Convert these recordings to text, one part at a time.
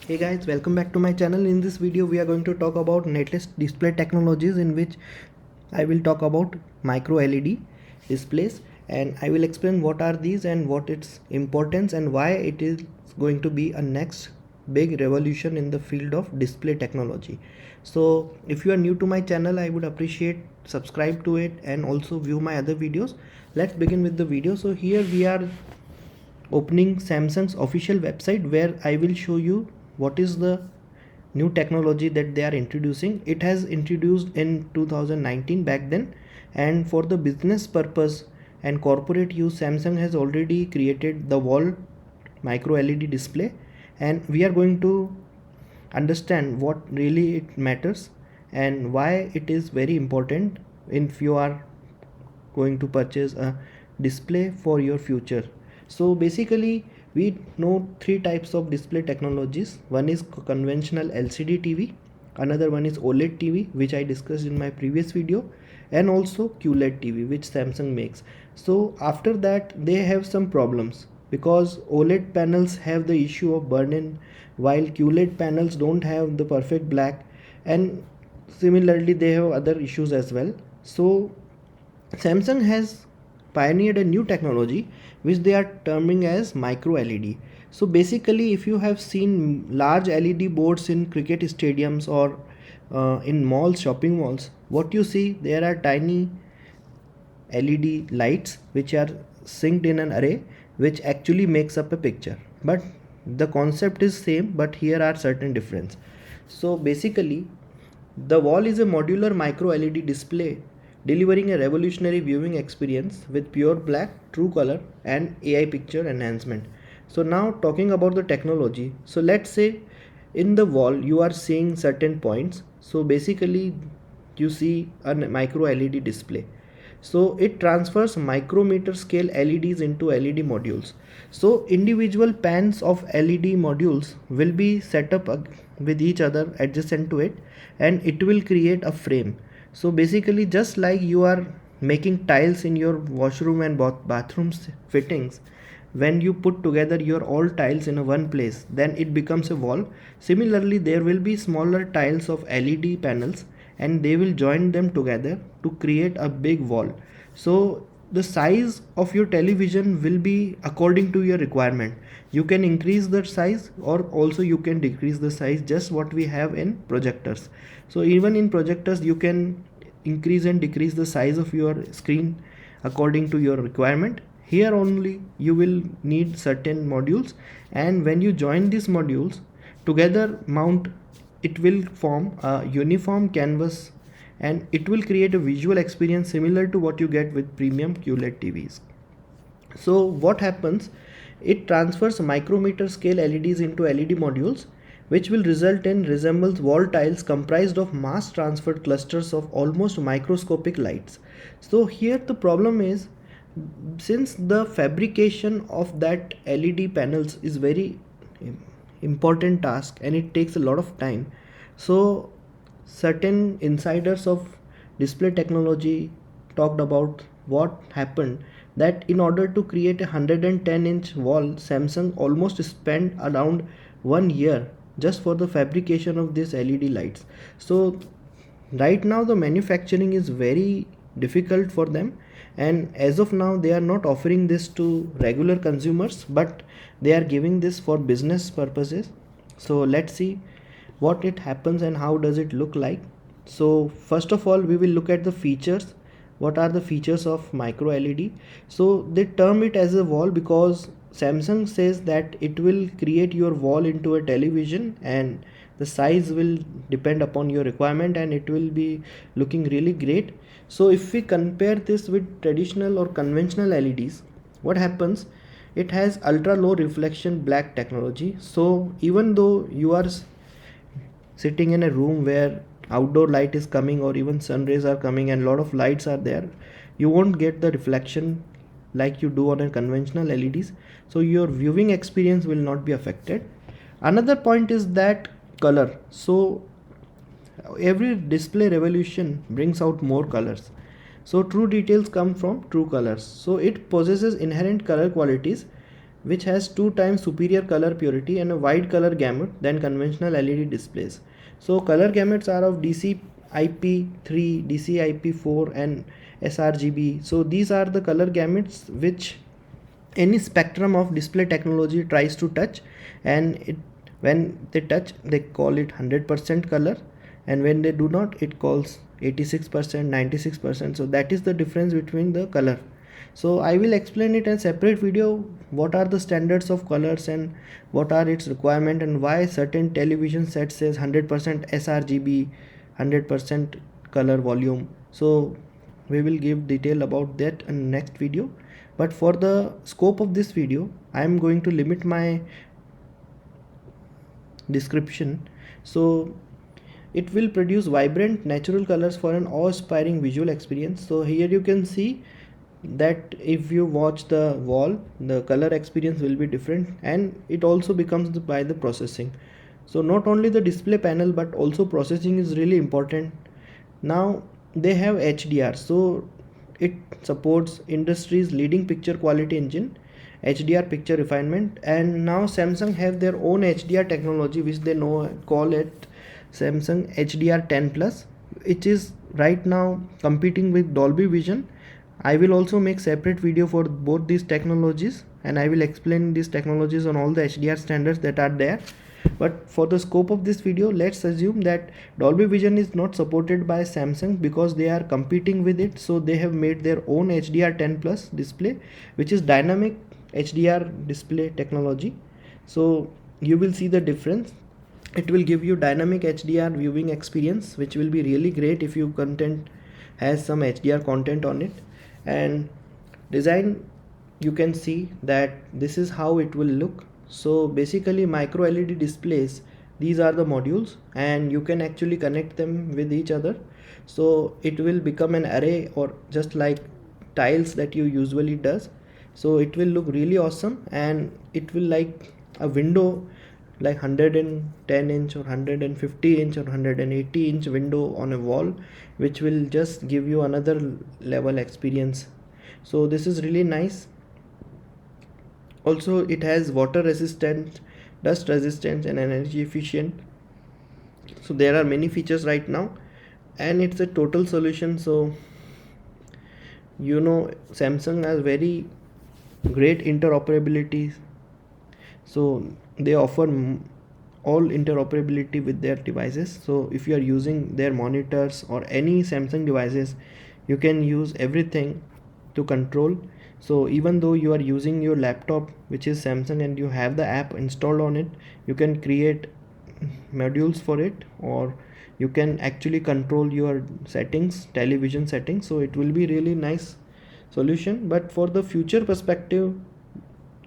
Hey guys, welcome back to my channel. In this video we are going to talk about latest display technologies, in which I will talk about micro LED displays, and I will explain what are these and what its importance and why it is going to be a next big revolution in the field of display technology. So if you are new to my channel, I would appreciate subscribe to it and also view my other videos. Let's begin with the video. So here we are opening Samsung's official website, where I will show you what is the new technology that they are introducing. It has introduced in 2019 back then, and for the business purpose and corporate use, Samsung has already created the wall micro LED display, and we are going to understand what really it matters and why it is very important if you are going to purchase a display for your future. So basically we know three types of display technologies. One is conventional LCD TV, another one is OLED TV, which I discussed in my previous video, and also QLED TV, which Samsung makes. So after that they have some problems, because OLED panels have the issue of burn-in, while QLED panels don't have the perfect black, and similarly they have other issues as well. So Samsung has pioneered a new technology which they are terming as micro LED. So basically, if you have seen large LED boards in cricket stadiums or in malls, shopping malls, what you see there are tiny LED lights which are synced in an array, which actually makes up a picture. But the concept is same, but here are certain difference. So basically, the wall is a modular micro LED display delivering a revolutionary viewing experience with pure black, true color, and AI picture enhancement. So now talking about the technology. So let's say in the wall you are seeing certain points. So basically you see a micro LED display. So it transfers micrometer scale LEDs into LED modules. So individual pans of LED modules will be set up with each other adjacent to it, and it will create a frame. So basically just like you are making tiles in your washroom and bathrooms fittings, when you put together your all tiles in a one place, then it becomes a wall. Similarly, there will be smaller tiles of LED panels, and they will join them together to create a big wall. So the size of your television will be according to your requirement. You can increase the size, or also you can decrease the size, just what we have in projectors. So even in projectors you can increase and decrease the size of your screen according to your requirement. Here only you will need certain modules, and when you join these modules together mount, it will form a uniform canvas, and it will create a visual experience similar to what you get with premium QLED TVs. So what happens, it transfers micrometer scale LEDs into LED modules, which will result in resembles wall tiles comprised of mass transferred clusters of almost microscopic lights. So here the problem is, since the fabrication of that LED panels is very important task and it takes a lot of time, so certain insiders of display technology talked about what happened, that in order to create a 110-inch wall, Samsung almost spent around 1 year just for the fabrication of these LED lights. So right now the manufacturing is very difficult for them, and as of now they are not offering this to regular consumers, but they are giving this for business purposes. So let's see what it happens and how does it look like. So first of all we will look at the features. What are the features of micro LED? So they term it as a wall because Samsung says that it will create your wall into a television, and the size will depend upon your requirement, and it will be looking really great. So if we compare this with traditional or conventional LEDs, what happens, it has ultra low reflection black technology. So even though you are sitting in a room where outdoor light is coming or even sun rays are coming and a lot of lights are there, you won't get the reflection like you do on a conventional LEDs, so your viewing experience will not be affected. Another point is that color. So every display revolution brings out more colors. So true details come from true colors. So it possesses inherent color qualities which has 2 times superior color purity and a wide color gamut than conventional LED displays. So color gamuts are of DCI-P3, DCI-P4 and sRGB. So these are the color gamuts which any spectrum of display technology tries to touch, and when they touch they call it 100% color, and when they do not it calls 86%, 96%. So that is the difference between the color. So I will explain it in separate video, what are the standards of colors and what are its requirement, and why certain television set says 100% sRGB, 100% color volume. So we will give detail about that in next video, but for the scope of this video I am going to limit my description. So it will produce vibrant natural colors for an awe-inspiring visual experience. So here you can see that if you watch the wall, the color experience will be different, and it also becomes by the processing. So not only the display panel but also processing is really important. Now they have HDR, so it supports industry's leading picture quality engine, HDR picture refinement. And now Samsung have their own HDR technology which they call it Samsung HDR10 Plus, which is right now competing with Dolby Vision. I will also make separate video for both these technologies, and I will explain these technologies on all the HDR standards that are there. But for the scope of this video, let's assume that Dolby Vision is not supported by Samsung because they are competing with it. So they have made their own HDR10 Plus display, which is dynamic HDR display technology. So you will see the difference. It will give you dynamic HDR viewing experience, which will be really great if your content has some HDR content on it. And design, you can see that this is how it will look. So basically micro LED displays, these are the modules, and you can actually connect them with each other. So it will become an array, or just like tiles that you usually does. So it will look really awesome, and it will like a window, like 110 inch or 150 inch or 180 inch window on a wall, which will just give you another level experience. So this is really nice. Also it has water resistant, dust resistant and energy efficient. So there are many features right now, and it's a total solution. So you know Samsung has very great interoperability, so they offer all interoperability with their devices. So if you are using their monitors or any Samsung devices, you can use everything to control. So even though you are using your laptop which is Samsung and you have the app installed on it, you can create modules for it, or you can actually control your settings, television settings. So it will be really nice solution. But for the future perspective,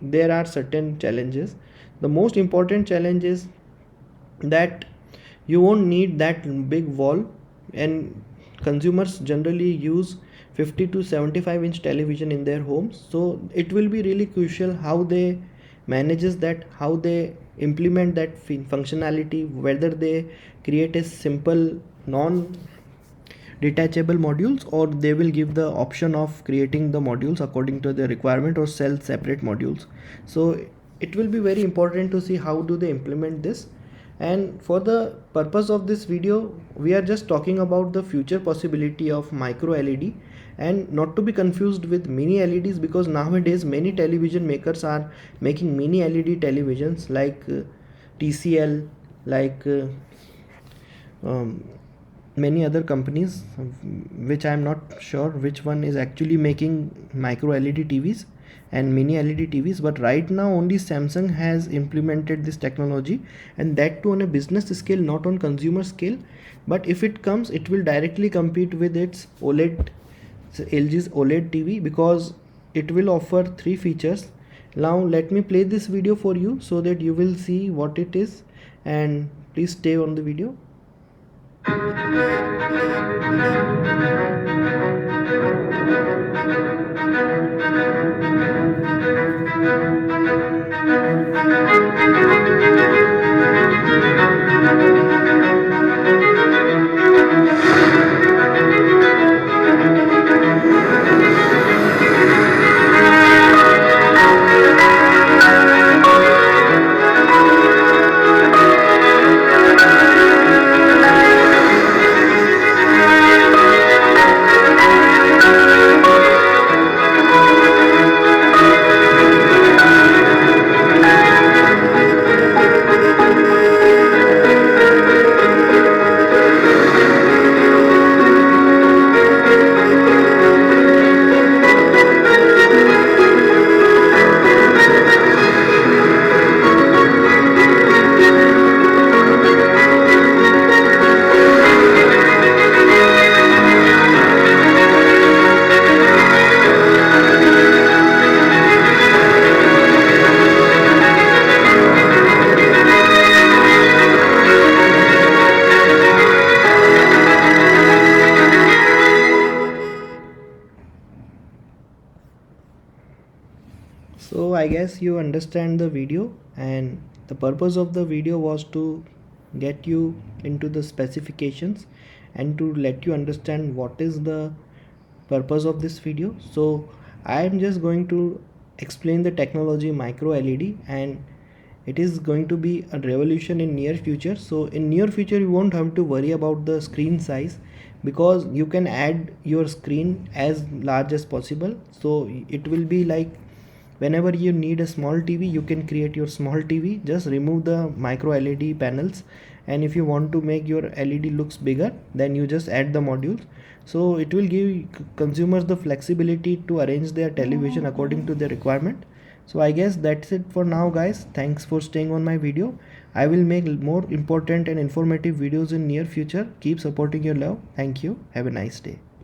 there are certain challenges. The most important challenge is that you won't need that big wall, and consumers generally use 50 to 75 inch television in their homes. So it will be really crucial how they manages that, how they implement that functionality, whether they create a simple non detachable modules, or they will give the option of creating the modules according to the requirement, or sell separate modules. So it will be very important to see how do they implement this. And for the purpose of this video, we are just talking about the future possibility of micro LED, and not to be confused with mini LEDs, because nowadays many television makers are making mini LED televisions, like TCL, like many other companies, which I am not sure which one is actually making micro LED TVs and mini LED TVs. But right now only Samsung has implemented this technology, and that too on a business scale, not on consumer scale. But if it comes, it will directly compete with its LG's OLED TV, because it will offer 3 features. Now let me play this video for you so that you will see what it is, and please stay on the video. I guess you understand the video, and the purpose of the video was to get you into the specifications and to let you understand what is the purpose of this video. So I am just going to explain the technology micro LED, and it is going to be a revolution in near future. So in near future you won't have to worry about the screen size, because you can add your screen as large as possible. So it will be like whenever you need a small TV, you can create your small TV, just remove the micro LED panels, and if you want to make your LED looks bigger, then you just add the modules. So it will give consumers the flexibility to arrange their television according to their requirement. So I guess that's it for now, guys. Thanks for staying on my video. I will make more important and informative videos in near future. Keep supporting your love. Thank you. Have a nice day.